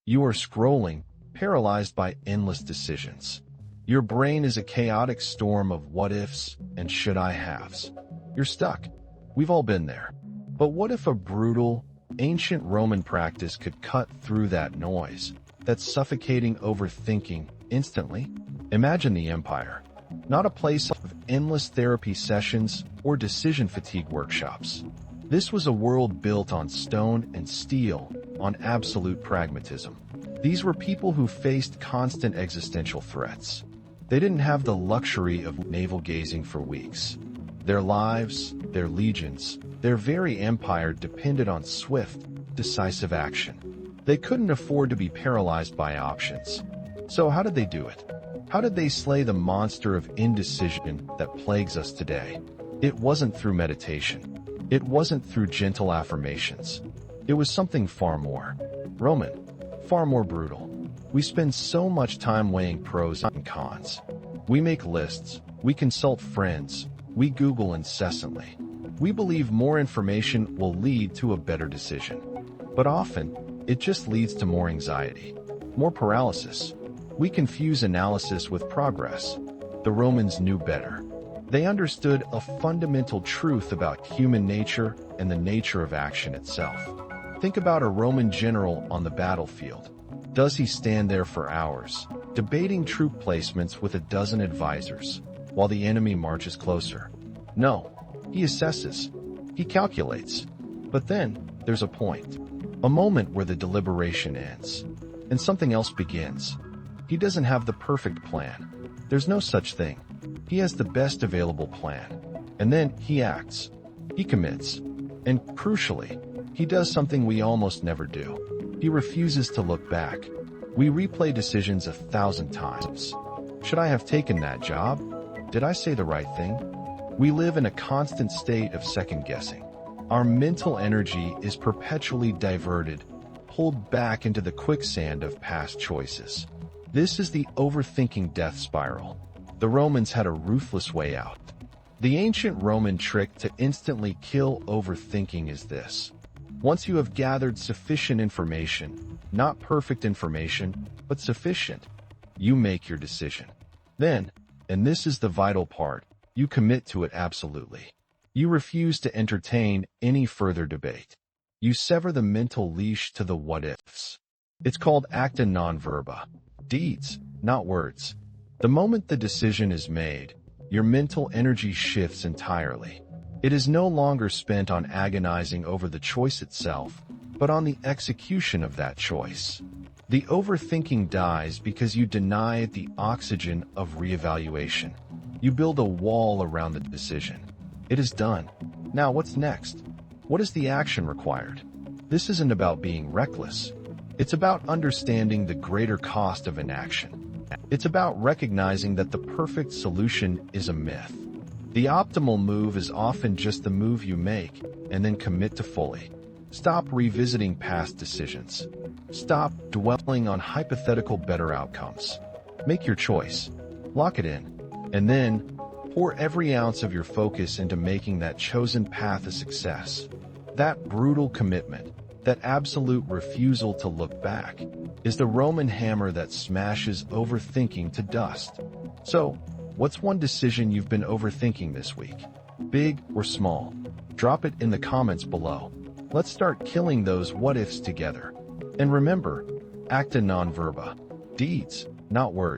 You are scrolling, paralyzed by endless decisions. Your brain is a chaotic storm of what-ifs and should-I-haves. You're stuck. We've all been there. But what if a brutal, ancient Roman practice could cut through that noise, that suffocating overthinking, instantly? Imagine the empire. Not a place of endless therapy sessions or decision fatigue workshops. This was a world built on stone and steel, on absolute pragmatism. These were people who faced constant existential threats. They didn't have the luxury of navel-gazing for weeks. Their lives, their legions, their very empire depended on swift, decisive action. They couldn't afford to be paralyzed by options. So how did they do it? How did they slay the monster of indecision that plagues us today? It wasn't through meditation. It wasn't through gentle affirmations. It was something far more Roman, far more brutal. We spend so much time weighing pros and cons. We make lists, we consult friends, we Google incessantly. We believe more information will lead to a better decision. But often, it just leads to more anxiety, more paralysis. We confuse analysis with progress. The Romans knew better. They understood a fundamental truth about human nature and the nature of action itself. Think about a Roman general on the battlefield. Does he stand there for hours, debating troop placements with a dozen advisors, while the enemy marches closer? No, he assesses, he calculates. But then, there's a point, a moment where the deliberation ends, and something else begins. He doesn't have the perfect plan. There's no such thing. He has the best available plan. And then he acts. He commits. And crucially, he does something we almost never do. He refuses to look back. We replay decisions 1,000 times. Should I have taken that job? Did I say the right thing? We live in a constant state of second-guessing. Our mental energy is perpetually diverted, pulled back into the quicksand of past choices. This is the overthinking death spiral. The Romans had a ruthless way out. The ancient Roman trick to instantly kill overthinking is this. Once you have gathered sufficient information, not perfect information, but sufficient, you make your decision. Then, and this is the vital part, you commit to it absolutely. You refuse to entertain any further debate. You sever the mental leash to the what-ifs. It's called Acta Non Verba. Deeds, not words. The moment the decision is made, your mental energy shifts entirely. It is no longer spent on agonizing over the choice itself, but on the execution of that choice. The overthinking dies because you deny it the oxygen of reevaluation. You build a wall around the decision. It is done. Now what's next? What is the action required? This isn't about being reckless. It's about understanding the greater cost of inaction. It's about recognizing that the perfect solution is a myth. The optimal move is often just the move you make, and then commit to fully. Stop revisiting past decisions. Stop dwelling on hypothetical better outcomes. Make your choice. Lock it in. And then, pour every ounce of your focus into making that chosen path a success. That brutal commitment, that absolute refusal to look back, is the Roman hammer that smashes overthinking to dust. So, what's one decision you've been overthinking this week? Big or small? Drop it in the comments below. Let's start killing those what-ifs together. And remember, acta non verba. Deeds, not words.